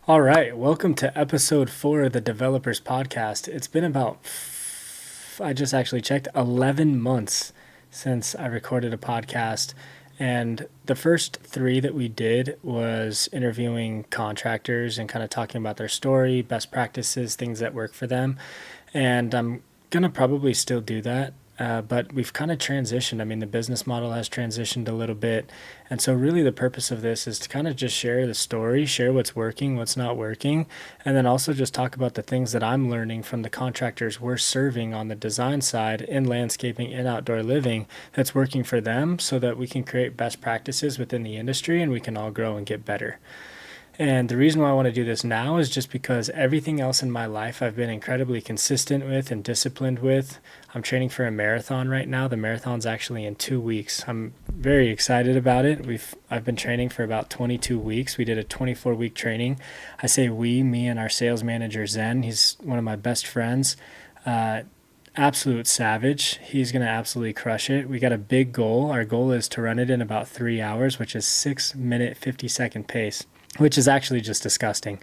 All right, welcome to episode 4 of the Developers Podcast. It's been about, I just actually checked, 11 months since I recorded a podcast. And the first 3 that we did was interviewing contractors and kind of talking about their story, best practices, things that work for them. And I'm going to probably still do that. But we've kind of transitioned. I mean, the business model has transitioned a little bit. And so, really, the purpose of this is to kind of just share the story, share what's working, what's not working, and then also just talk about the things that I'm learning from the contractors we're serving on the design side in landscaping and outdoor living that's working for them so that we can create best practices within the industry and we can all grow and get better. And the reason why I want to do this now is just because everything else in my life I've been incredibly consistent with and disciplined with. I'm training for a marathon right now. The marathon's actually in 2 weeks. I'm very excited about it. I've been training for about 22 weeks. We did a 24-week training. I say we, me and our sales manager Zen. He's one of my best friends. Absolute savage. He's going to absolutely crush it. We got a big goal. Our goal is to run it in about 3 hours, which is 6-minute, 50-second pace, which is actually just disgusting.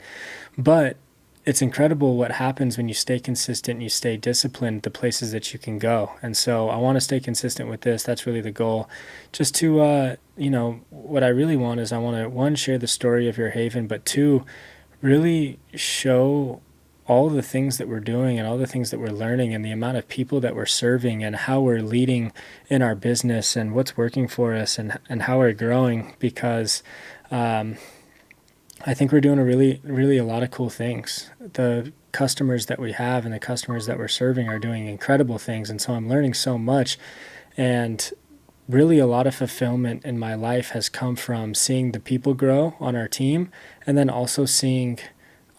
But it's incredible what happens when you stay consistent and you stay disciplined, the places that you can go. And so I want to stay consistent with this. That's really the goal. Just to, what I really want is I want to, one, share the story of your haven, but two, really show all the things that we're doing and all the things that we're learning and the amount of people that we're serving and how we're leading in our business and what's working for us and how we're growing because, I think we're doing really a lot of cool things. The customers that we have and the customers that we're serving are doing incredible things. And so I'm learning so much. And really a lot of fulfillment in my life has come from seeing the people grow on our team and then also seeing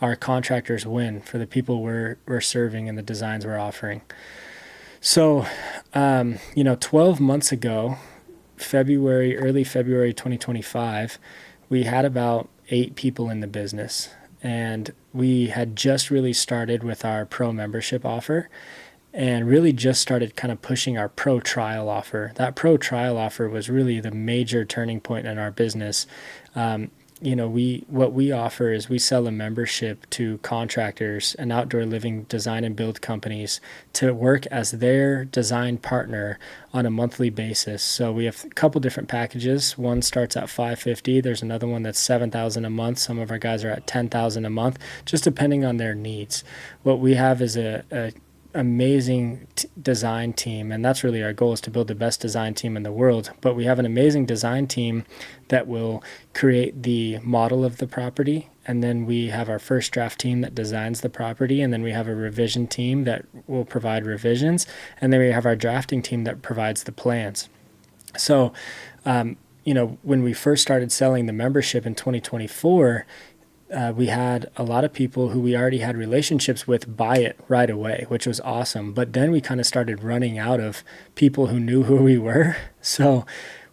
our contractors win for the people we're serving and the designs we're offering. So, 12 months ago, early February 2025, we had about 8 people in the business, and we had just really started with our pro membership offer and really just started kind of pushing our pro trial offer. That pro trial offer was really the major turning point in our business. What we offer is we sell a membership to contractors and outdoor living design and build companies to work as their design partner on a monthly basis. So we have a couple different packages. One starts at $550. There's another one that's $7,000 a month. Some of our guys are at $10,000 a month, just depending on their needs. What we have is a amazing design team, and that's really our goal, is to build the best design team in the world. But we have an amazing design team that will create the model of the property, and then we have our first draft team that designs the property, and then we have a revision team that will provide revisions, and then we have our drafting team that provides the plans. So when we first started selling the membership in 2024, we had a lot of people who we already had relationships with buy it right away, which was awesome. But then we kind of started running out of people who knew who we were. So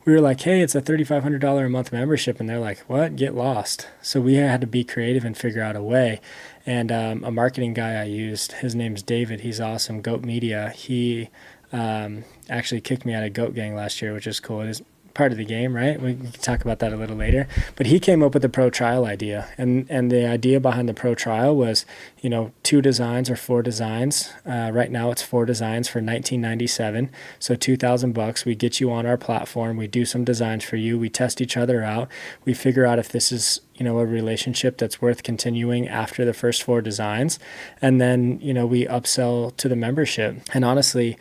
we were like, hey, it's a $3,500 a month membership. And they're like, what? Get lost. So we had to be creative and figure out a way. And a marketing guy I used, his name's David. He's awesome. Goat Media. He actually kicked me out of Goat Gang last year, which is cool. It is part of the game, right? We can talk about that a little later. But he came up with the pro trial idea. And the idea behind the pro trial was, 2 designs or 4 designs. Right now it's 4 designs for $19.97. So $2,000. We get you on our platform. We do some designs for you. We test each other out. We figure out if this is, a relationship that's worth continuing after the first 4 designs. And then, we upsell to the membership. And honestly,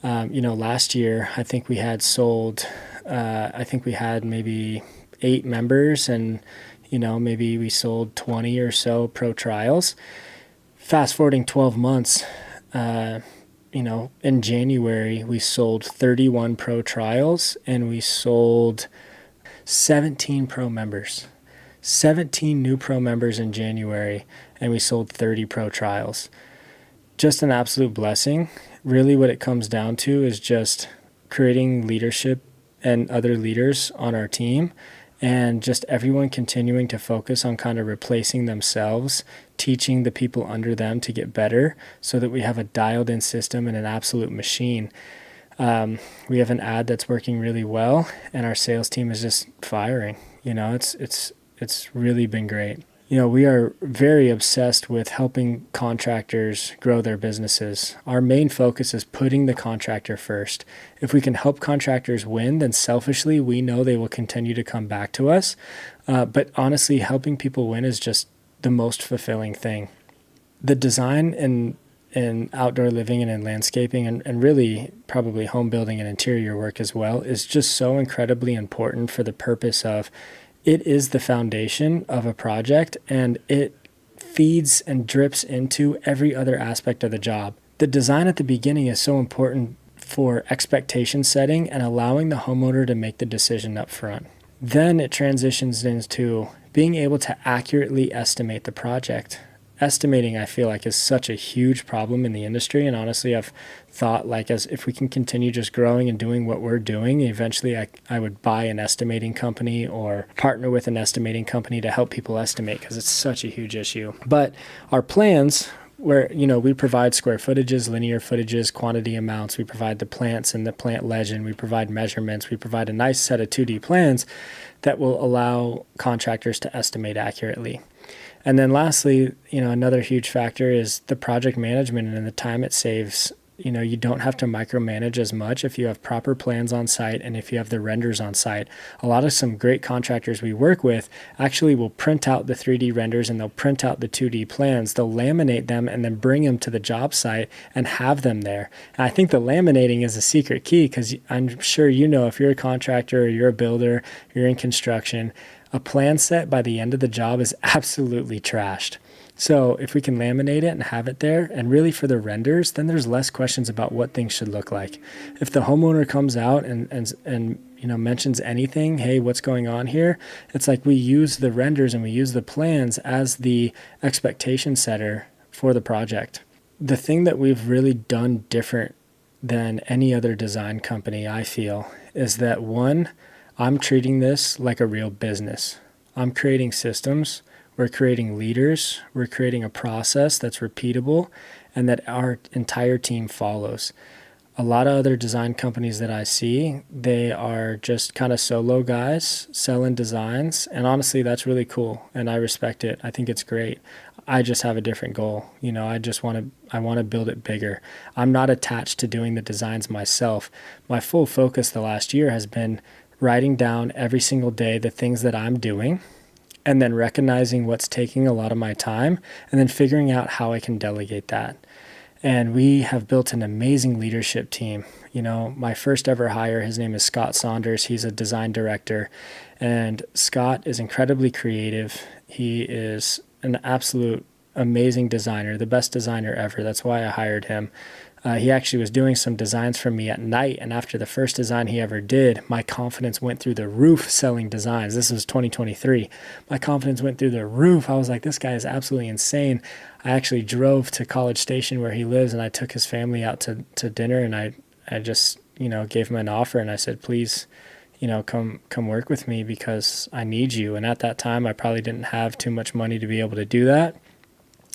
last year, I think we had maybe 8 members and, maybe we sold 20 or so pro trials. Fast forwarding 12 months, in January, we sold 31 pro trials and we sold 17 pro members. 17 new pro members in January, and we sold 30 pro trials. Just an absolute blessing. Really what it comes down to is just creating leadership and other leaders on our team, and just everyone continuing to focus on kind of replacing themselves, teaching the people under them to get better so that we have a dialed in system and an absolute machine. We have an ad that's working really well, and our sales team is just firing. It's really been great. We are very obsessed with helping contractors grow their businesses. Our main focus is putting the contractor first. If we can help contractors win, then selfishly, we know they will continue to come back to us. But honestly, helping people win is just the most fulfilling thing. The design in outdoor living and in landscaping and really probably home building and interior work as well is just so incredibly important for the purpose of it is the foundation of a project, and it feeds and drips into every other aspect of the job. The design at the beginning is so important for expectation setting and allowing the homeowner to make the decision up front. Then it transitions into being able to accurately estimate the project. Estimating, I feel like, is such a huge problem in the industry. And honestly, I've thought as if we can continue just growing and doing what we're doing, eventually I would buy an estimating company or partner with an estimating company to help people estimate, because it's such a huge issue. But our plans, where we provide square footages, linear footages, quantity amounts, we provide the plants and the plant legend, we provide measurements, we provide a nice set of 2D plans that will allow contractors to estimate accurately. And then lastly, another huge factor is the project management and the time it saves. You don't have to micromanage as much if you have proper plans on site and if you have the renders on site. A lot of some great contractors we work with actually will print out the 3D renders and they'll print out the 2D plans. They'll laminate them and then bring them to the job site and have them there. And I think the laminating is a secret key, because I'm sure if you're a contractor or you're a builder, you're in construction, a plan set by the end of the job is absolutely trashed. So if we can laminate it and have it there, and really for the renders, then there's less questions about what things should look like. If the homeowner comes out and mentions anything, hey, what's going on here? It's like we use the renders and we use the plans as the expectation setter for the project. The thing that we've really done different than any other design company, I feel, is that one, I'm treating this like a real business. I'm creating systems, we're creating leaders, we're creating a process that's repeatable and that our entire team follows. A lot of other design companies that I see, they are just kind of solo guys selling designs, and honestly, that's really cool and I respect it. I think it's great. I just have a different goal. I want to build it bigger. I'm not attached to doing the designs myself. My full focus the last year has been writing down every single day the things that I'm doing, and then recognizing what's taking a lot of my time, and then figuring out how I can delegate that. And we have built an amazing leadership team. My first ever hire, his name is Scott Saunders. He's a design director, and Scott is incredibly creative. He is an absolute amazing designer, the best designer ever. That's why I hired him. He actually was doing some designs for me at night, and after the first design he ever did, my confidence went through the roof selling designs. This was 2023. My confidence went through the roof. I was like, this guy is absolutely insane. I actually drove to College Station where he lives, and I took his family out to dinner, and I just, gave him an offer, and I said, please, come work with me because I need you. And at that time, I probably didn't have too much money to be able to do that.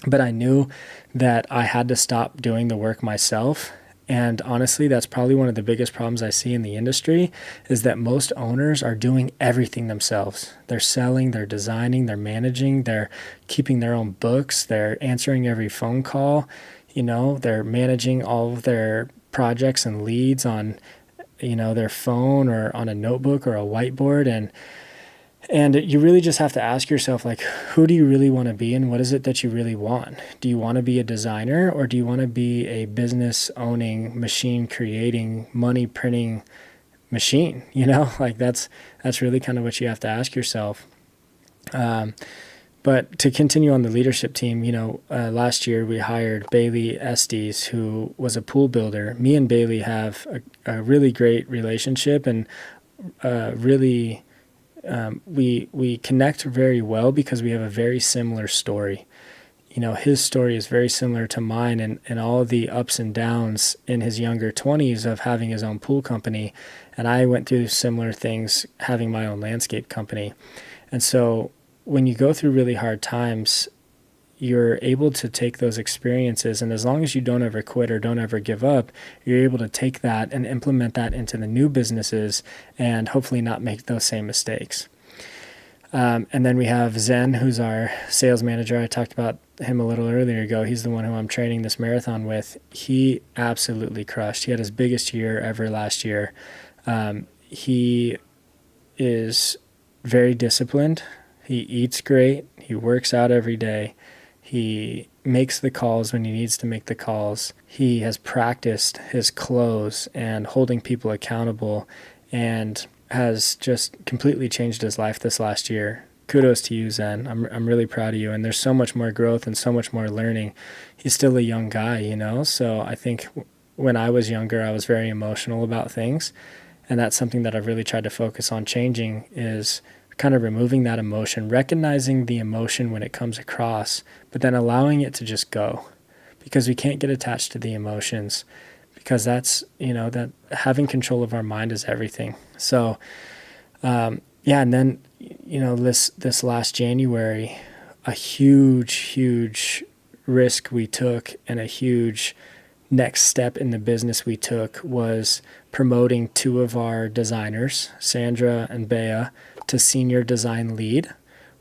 But I knew that I had to stop doing the work myself. And honestly, that's probably one of the biggest problems I see in the industry, is that most owners are doing everything themselves. They're selling, they're designing, they're managing, they're keeping their own books, they're answering every phone call, they're managing all of their projects and leads on, their phone or on a notebook or a whiteboard. And you really just have to ask yourself, who do you really want to be and what is it that you really want? Do you want to be a designer, or do you want to be a business owning, machine creating, money printing machine? That's really kind of what you have to ask yourself. But to continue on the leadership team, last year we hired Bailey Estes, who was a pool builder. Me and Bailey have a really great relationship, and really... we connect very well because we have a very similar story. His story is very similar to mine, and all of the ups and downs in his younger 20s of having his own pool company. And I went through similar things having my own landscape company. And so when you go through really hard times, you're able to take those experiences, and as long as you don't ever quit or don't ever give up, you're able to take that and implement that into the new businesses and hopefully not make those same mistakes. And then we have Zen, who's our sales manager. I talked about him a little earlier ago. He's the one who I'm training this marathon with. He absolutely crushed. He had his biggest year ever last year. He is very disciplined. He eats great. He works out every day. He makes the calls when he needs to make the calls. He has practiced his close and holding people accountable, and has just completely changed his life this last year. Kudos to you, Zen. I'm really proud of you. And there's so much more growth and so much more learning. He's still a young guy, you know? So I think when I was younger, I was very emotional about things. And that's something that I've really tried to focus on changing, is kind of removing that emotion, recognizing the emotion when it comes across, but then allowing it to just go, because we can't get attached to the emotions, because that's, that having control of our mind is everything. So, and then, this last January, a huge risk we took, and a huge next step in the business we took, was promoting two of our designers, Sandra and Bea, to senior design lead,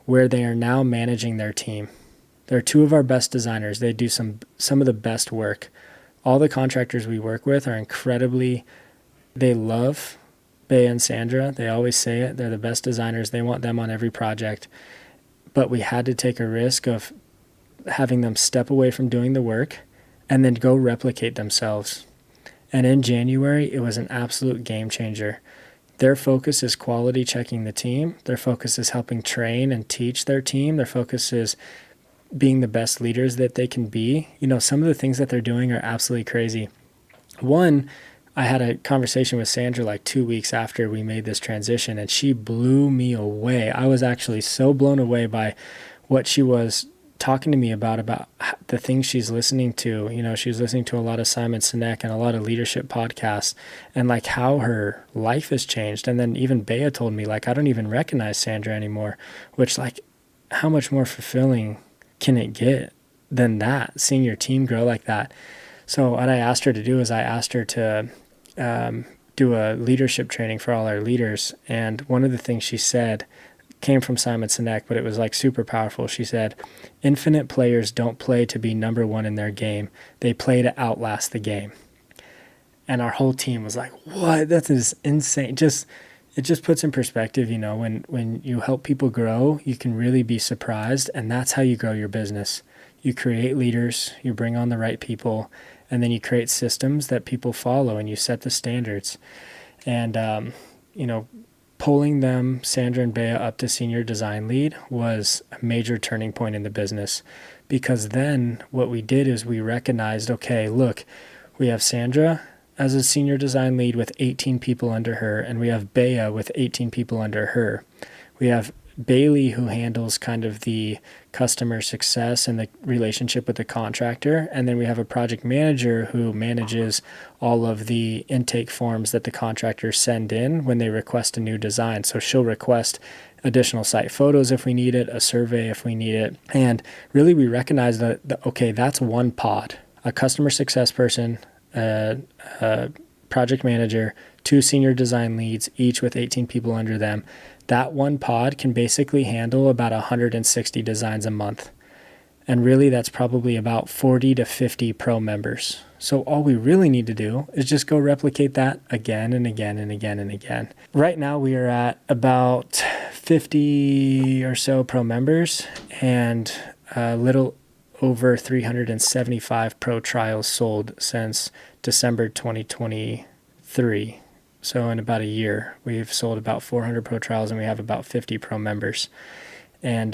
where they are now managing their team. They're two of our best designers. They do some of the best work. All the contractors we work with are incredibly, they love Bea and Sandra. They always say it. They're the best designers. They want them on every project. But we had to take a risk of having them step away from doing the work and then go replicate themselves. And in January, it was an absolute game changer. Their focus is quality checking the team. Their focus is helping train and teach their team. Their focus is being the best leaders that they can be. Some of the things that they're doing are absolutely crazy. One, I had a conversation with Sandra like 2 weeks after we made this transition, and she blew me away. I was actually so blown away by what she was talking to me about the things she's listening to. She's listening to a lot of Simon Sinek and a lot of leadership podcasts, and like how her life has changed. And then even Bea told me, like, I don't even recognize Sandra anymore, which, like, how much more fulfilling can it get than that, seeing your team grow like that? So what I asked her to do is I asked her to do a leadership training for all our leaders. And one of the things she said came from Simon Sinek, but it was like super powerful. She said, infinite players don't play to be number one in their game. They play to outlast the game. And our whole team was like, what? That is insane. It just puts in perspective, when you help people grow, you can really be surprised. And that's how you grow your business. You create leaders, you bring on the right people, and then you create systems that people follow, and you set the standards. And, pulling them, Sandra and Bea, up to senior design lead was a major turning point in the business, because then what we did is we recognized, okay, look, we have Sandra as a senior design lead with 18 people under her, and we have Bea with 18 people under her. We have Bailey, who handles kind of the customer success and the relationship with the contractor. And then we have a project manager who manages all of the intake forms that the contractors send in when they request a new design. So she'll request additional site photos if we need it, a survey if we need it. And really we recognize that okay, that's one pod, a customer success person, a project manager, two senior design leads, each with 18 people under them. That one pod can basically handle about 160 designs a month. And really that's probably about 40 to 50 pro members. So all we really need to do is just go replicate that again and again and again and again. Right now we are at about 50 or so pro members and a little over 375 pro trials sold since December 2023. So in about a year, we've sold about 400 pro trials and we have about 50 pro members. And,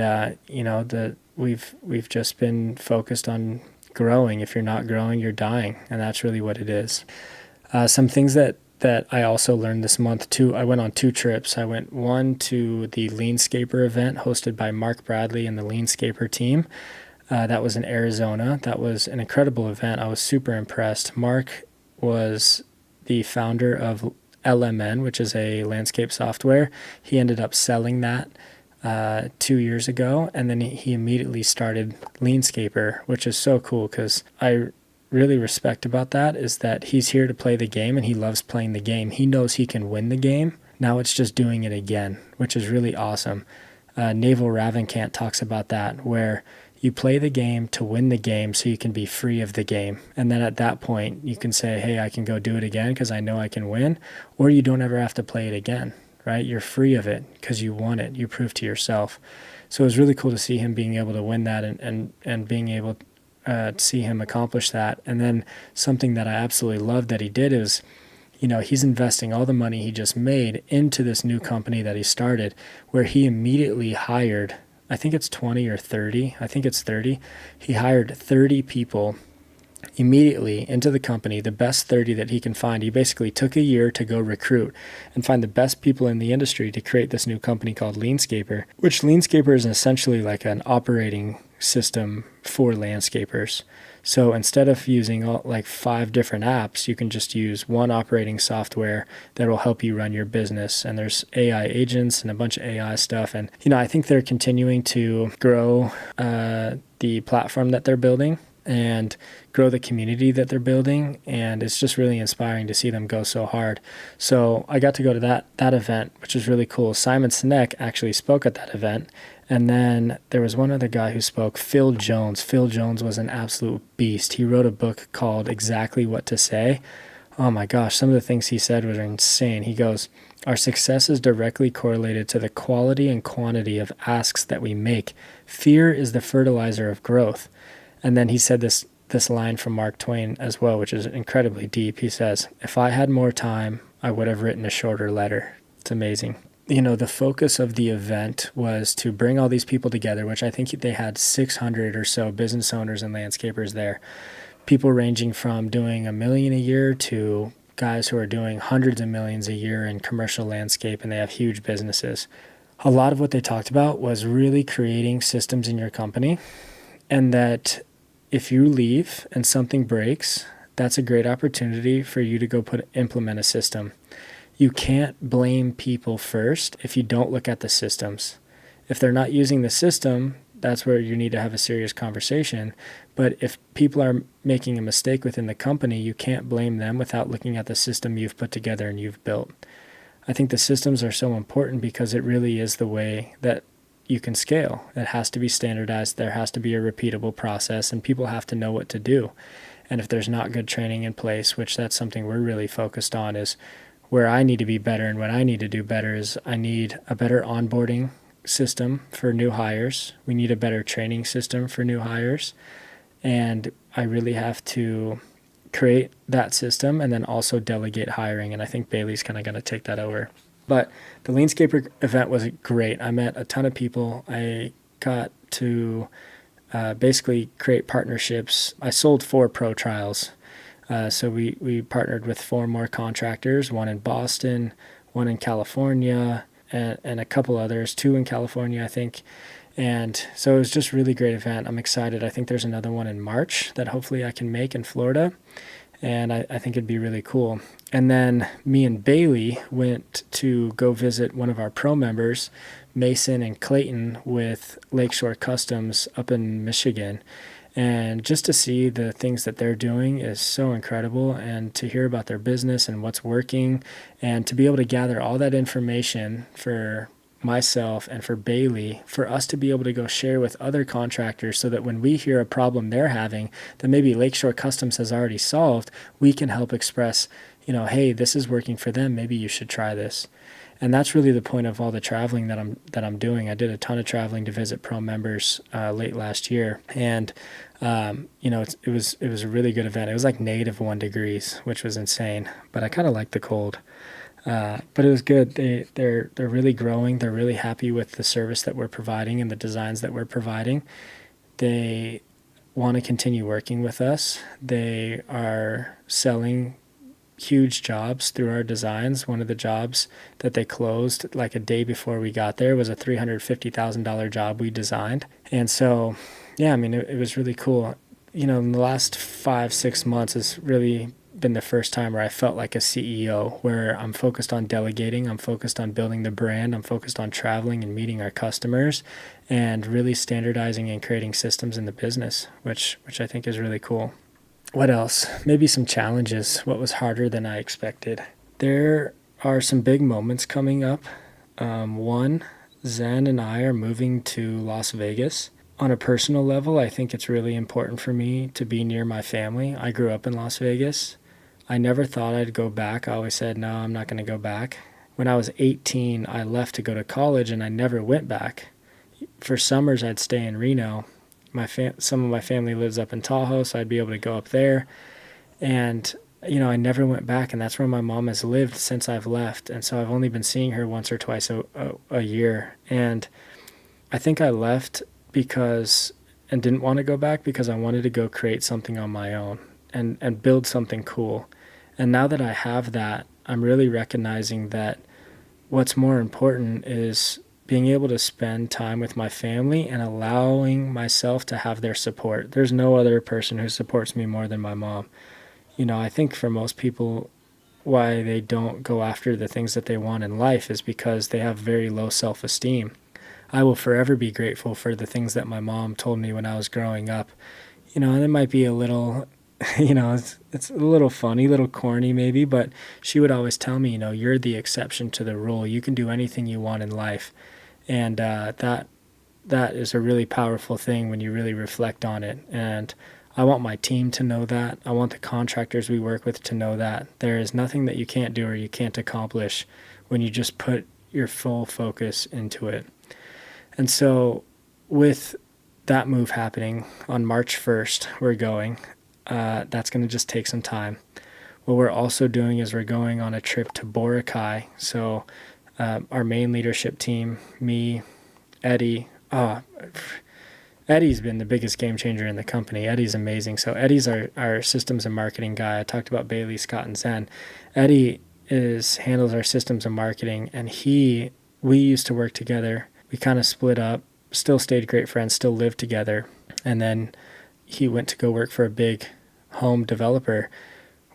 we've just been focused on growing. If you're not growing, you're dying. And that's really what it is. Some things that I also learned this month too, I went on 2 trips. I went one to the Leanscaper event hosted by Mark Bradley and the Leanscaper team. That was in Arizona. That was an incredible event. I was super impressed. Mark was the founder of LMN, which is a landscape software. He ended up selling that 2 years ago, and then he immediately started Leanscaper, which is so cool because I really respect about that is that he's here to play the game and he loves playing the game. He knows he can win the game. Now it's just doing it again, which is really awesome. Naval Ravikant talks about that, where you play the game to win the game so you can be free of the game. And then at that point, you can say, hey, I can go do it again because I know I can win, or you don't ever have to play it again, right? You're free of it because you won it. You proved to yourself. So it was really cool to see him being able to win that and being able to see him accomplish that. And then something that I absolutely loved that he did is, he's investing all the money he just made into this new company that he started, where he immediately hired, I think it's 20 or 30, I think it's 30. He hired 30 people immediately into the company, the best 30 that he can find. He basically took a year to go recruit and find the best people in the industry to create this new company called Leanscaper, which Leanscaper is essentially like an operating system for landscapers. So instead of using like 5 different apps, you can just use one operating software that will help you run your business. And there's AI agents and a bunch of AI stuff. And, I think they're continuing to grow the platform that they're building and grow the community that they're building. And it's just really inspiring to see them go so hard. So I got to go to that event, which was really cool. Simon Sinek actually spoke at that event. And then there was one other guy who spoke, Phil Jones. Phil Jones was an absolute beast. He wrote a book called Exactly What to Say. Oh my gosh, some of the things he said were insane. He goes, our success is directly correlated to the quality and quantity of asks that we make. Fear is the fertilizer of growth. And then he said this line from Mark Twain as well, which is incredibly deep. He says, if I had more time, I would have written a shorter letter. It's amazing. The focus of the event was to bring all these people together, which I think they had 600 or so business owners and landscapers there. People ranging from doing $1 million a year to guys who are doing hundreds of millions a year in commercial landscape, and they have huge businesses. A lot of what they talked about was really creating systems in your company, and that if you leave and something breaks, that's a great opportunity for you to go implement a system. You can't blame people first if you don't look at the systems. If they're not using the system, that's where you need to have a serious conversation. But if people are making a mistake within the company, you can't blame them without looking at the system you've put together and you've built. I think the systems are so important because it really is the way that you can scale. It has to be standardized. There has to be a repeatable process, and people have to know what to do. And if there's not good training in place, which that's something we're really focused on, is where I need to be better, and what I need to do better is I need a better onboarding system for new hires. We need a better training system for new hires. And I really have to create that system and then also delegate hiring. And I think Bailey's kind of going to take that over. But the Leanscaper event was great. I met a ton of people. I got to basically create partnerships. I sold 4 pro trials. So we partnered with 4 more contractors, one in Boston, one in California, and a couple others, 2 in California, I think. And so it was just a really great event. I'm excited. I think there's another one in March that hopefully I can make in Florida. And I think it'd be really cool. And then me and Bailey went to go visit one of our pro members, Mason and Clayton, with Lakeshore Customs up in Michigan. And just to see the things that they're doing is so incredible, and to hear about their business and what's working, and to be able to gather all that information for myself and for Bailey, for us to be able to go share with other contractors so that when we hear a problem they're having that maybe Lakeshore Customs has already solved, we can help express, hey, this is working for them. Maybe you should try this. And that's really the point of all the traveling that I'm doing. I did a ton of traveling to visit pro members late last year, and it was a really good event. It was like -1 degrees, which was insane, but I kind of liked the cold. But it was good. They're really growing. They're really happy with the service that we're providing and the designs that we're providing. They want to continue working with us. They are selling huge jobs through our designs. One of the jobs that they closed like a day before we got there was a $350,000 job we designed. And so, yeah, I mean, it was really cool. In the last 5-6 months has really been the first time where I felt like a CEO, where I'm focused on delegating, I'm focused on building the brand, I'm focused on traveling and meeting our customers, and really standardizing and creating systems in the business, which I think is really cool. What else? Maybe some challenges. What was harder than I expected? There are some big moments coming up. One Zen and I are moving to Las Vegas. On a personal level, I think it's really important for me to be near my family. I grew up in Las Vegas. I never thought I'd go back. I always said, no, I'm not going to go back. When I was 18, I left to go to college and I never went back. For summers, I'd stay in Reno. Some of my family lives up in Tahoe, so I'd be able to go up there. And, I never went back, and that's where my mom has lived since I've left. And so I've only been seeing her once or twice a year. And I think I left and didn't want to go back because I wanted to go create something on my own and build something cool. And now that I have that, I'm really recognizing that what's more important is being able to spend time with my family and allowing myself to have their support. There's no other person who supports me more than my mom. I think for most people, why they don't go after the things that they want in life is because they have very low self-esteem. I will forever be grateful for the things that my mom told me when I was growing up. And it might be a little, it's a little funny, a little corny maybe, but she would always tell me, you're the exception to the rule. You can do anything you want in life. And that is a really powerful thing when you really reflect on it. And I want my team to know that. I want the contractors we work with to know that. There is nothing that you can't do or you can't accomplish when you just put your full focus into it. And so with that move happening on March 1st, we're going. That's going to just take some time. What we're also doing is we're going on a trip to Boracay. So our main leadership team, me, Eddie, Eddie's been the biggest game changer in the company. Eddie's amazing. So Eddie's our systems and marketing guy. I talked about Bailey, Scott, and Zen. Eddie handles our systems and marketing, and we used to work together. We kind of split up, still stayed great friends, still lived together. And then he went to go work for a big home developer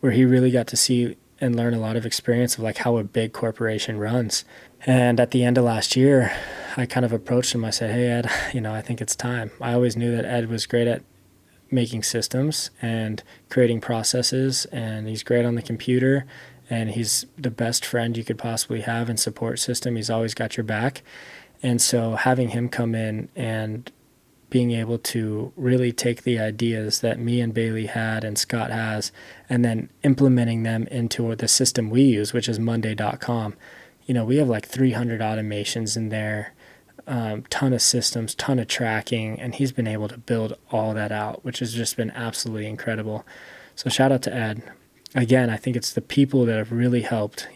where he really got to see and learn a lot of experience of like how a big corporation runs. And at the end of last year, I kind of approached him. I said, hey, Ed, I think it's time. I always knew that Ed was great at making systems and creating processes, and he's great on the computer, and he's the best friend you could possibly have in support system. He's always got your back. And so having him come in and being able to really take the ideas that me and Bailey had and Scott has, and then implementing them into the system we use, which is Monday.com. We have like 300 automations in there, ton of systems, ton of tracking, and he's been able to build all that out, which has just been absolutely incredible. So shout out to Ed. Again, I think it's the people that have really helped.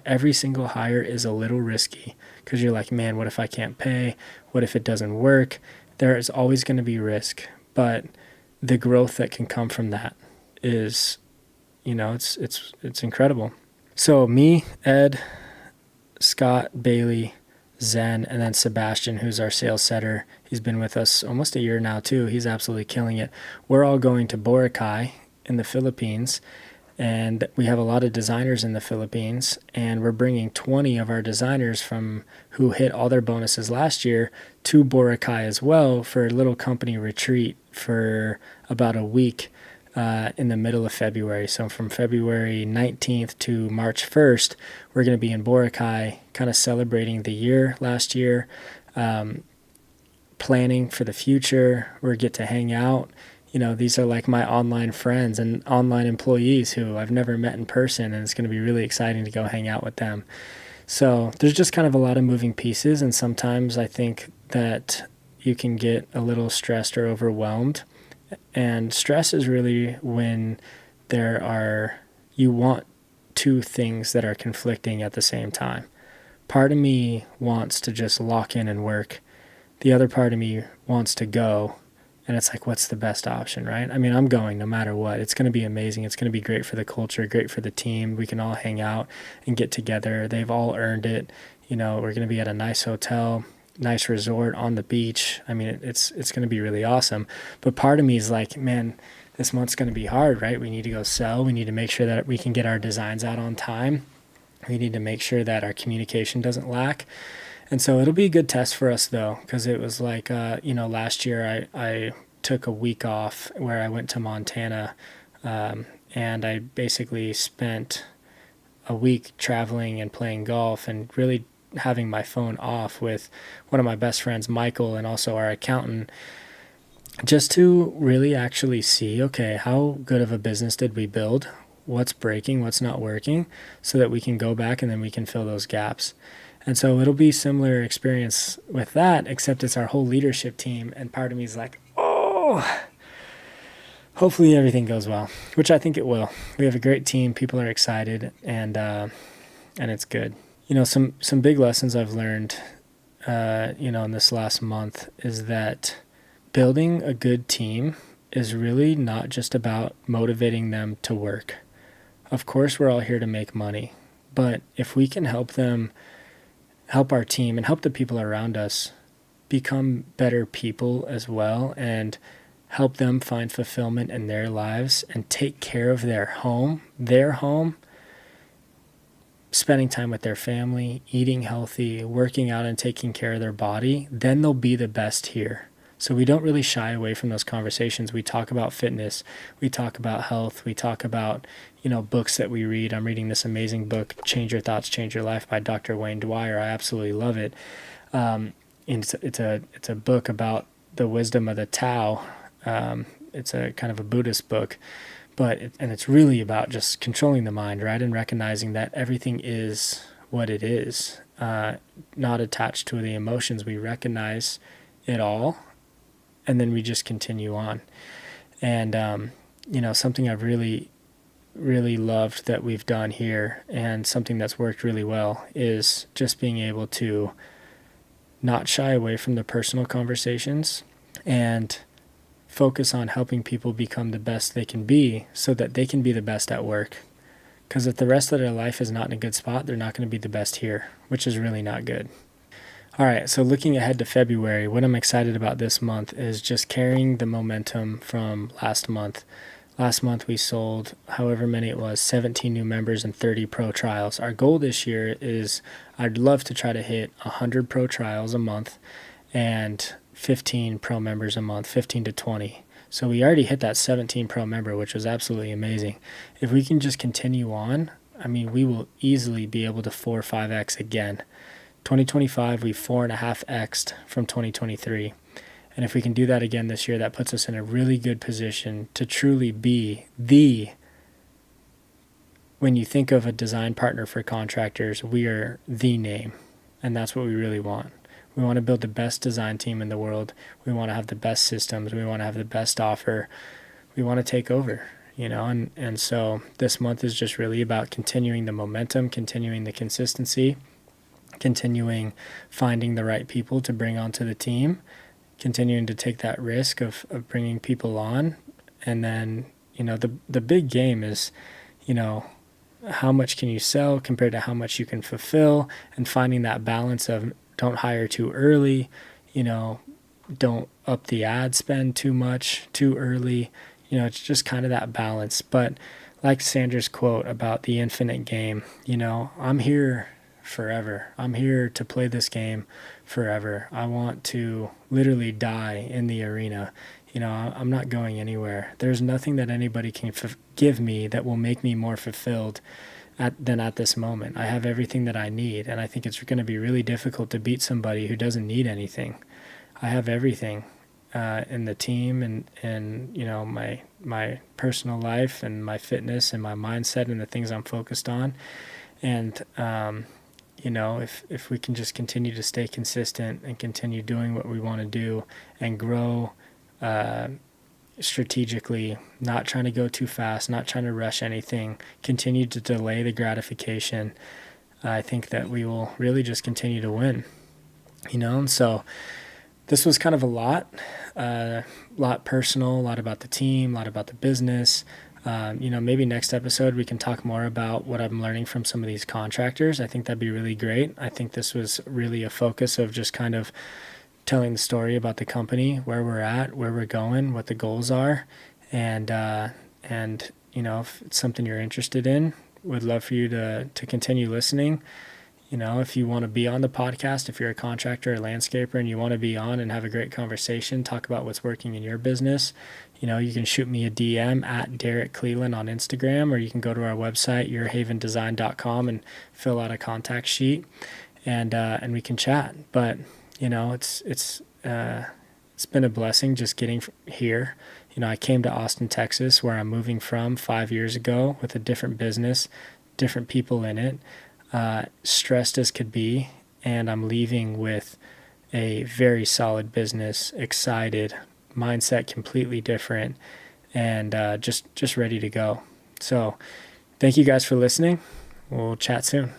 Every single hire is a little risky because you're like, man, what if I can't pay? What if it doesn't work? There is always going to be risk, but the growth that can come from that is, it's incredible. So me, Ed, Scott, Bailey, Zen, and then Sebastian, who's our sales setter. He's been with us almost a year now too. He's absolutely killing it. We're all going to Boracay in the Philippines, and we have a lot of designers in the Philippines, and we're bringing 20 of our designers from who hit all their bonuses last year to Boracay as well for a little company retreat for about a week in the middle of February. So from February 19th to March 1st, we're going to be in Boracay, kind of celebrating the year last year, planning for the future. We get to hang out. These are like my online friends and online employees who I've never met in person, and it's going to be really exciting to go hang out with them. So there's just kind of a lot of moving pieces, and sometimes I think that you can get a little stressed or overwhelmed. And stress is really when you want two things that are conflicting at the same time. Part of me wants to just lock in and work. The other part of me wants to go. And it's like, what's the best option, right? I mean, I'm going no matter what. It's going to be amazing. It's going to be great for the culture, great for the team. We can all hang out and get together. They've all earned it. We're going to be at a nice hotel, nice resort on the beach. I mean, it's going to be really awesome. But part of me is like, man, this month's going to be hard, right? We need to go sell. We need to make sure that we can get our designs out on time. We need to make sure that our communication doesn't lack. And so it'll be a good test for us, though, because it was like, last year I took a week off where I went to Montana, and I basically spent a week traveling and playing golf and really having my phone off with one of my best friends, Michael, and also our accountant, just to really actually see, okay, how good of a business did we build? What's breaking? What's not working? So that we can go back and then we can fill those gaps. And so it'll be similar experience with that, except it's our whole leadership team. And part of me is like, oh, hopefully everything goes well, which I think it will. We have a great team. People are excited, and it's good. Some big lessons I've learned, in this last month is that building a good team is really not just about motivating them to work. Of course, we're all here to make money, but if we can help our team and help the people around us become better people as well, and help them find fulfillment in their lives and take care of their home, spending time with their family, eating healthy, working out and taking care of their body, then they'll be the best here. So we don't really shy away from those conversations. We talk about fitness, we talk about health, we talk about, books that we read. I'm reading this amazing book, Change Your Thoughts, Change Your Life by Dr. Wayne Dwyer. I absolutely love it. It's a book about the wisdom of the Tao. It's a kind of a Buddhist book, and it's really about just controlling the mind, right? And recognizing that everything is what it is, not attached to the emotions. We recognize it all, and then we just continue on. And, something I've really, really loved that we've done here, and something that's worked really well, is just being able to not shy away from the personal conversations and focus on helping people become the best they can be so that they can be the best at work. Because if the rest of their life is not in a good spot, they're not going to be the best here, which is really not good. All right, so looking ahead to February, what I'm excited about this month is just carrying the momentum from last month. Last month we sold, however many it was, 17 new members and 30 pro trials. Our goal this year is I'd love to try to hit 100 pro trials a month and 15 pro members a month, 15 to 20. So we already hit that 17 pro member, which was absolutely amazing. If we can just continue on, we will easily be able to 4 or 5x again. 2025, we 4.5x'd from 2023. And if we can do that again this year, that puts us in a really good position to truly be when you think of a design partner for contractors, we are the name. And that's what we really want. We want to build the best design team in the world. We want to have the best systems. We want to have the best offer. We want to take over, and so this month is just really about continuing the momentum, continuing the consistency, continuing finding the right people to bring onto the team, continuing to take that risk of bringing people on. And then, the big game is, how much can you sell compared to how much you can fulfill, and finding that balance of don't hire too early, don't up the ad spend too much, too early. It's just kind of that balance. But like Sandra's quote about the infinite game, I'm here forever. I'm here to play this game forever. I want to literally die in the arena. I'm not going anywhere. There's nothing that anybody can give me that will make me more fulfilled than at this moment. I have everything that I need, and I think it's going to be really difficult to beat somebody who doesn't need anything. I have everything in the team, and my personal life and my fitness and my mindset and the things I'm focused on. And if we can just continue to stay consistent and continue doing what we want to do and grow strategically, not trying to go too fast, not trying to rush anything, continue to delay the gratification, I think that we will really just continue to win. And so this was kind of a lot personal, a lot about the team, a lot about the business. Maybe next episode we can talk more about what I'm learning from some of these contractors. I think that'd be really great. I think this was really a focus of just kind of telling the story about the company, where we're at, where we're going, what the goals are. And if it's something you're interested in, would love for you to continue listening. If you want to be on the podcast, if you're a contractor or landscaper and you want to be on and have a great conversation, talk about what's working in your business, you can shoot me a DM at Derek Cleland on Instagram, or you can go to our website, yourhavendesign.com, and fill out a contact sheet. and we can chat. But it's been a blessing just getting here. I came to Austin, Texas, where I'm moving from 5 years ago with a different business, different people in it, stressed as could be, and I'm leaving with a very solid business, excited, mindset completely different, and just ready to go. So, thank you guys for listening. We'll chat soon.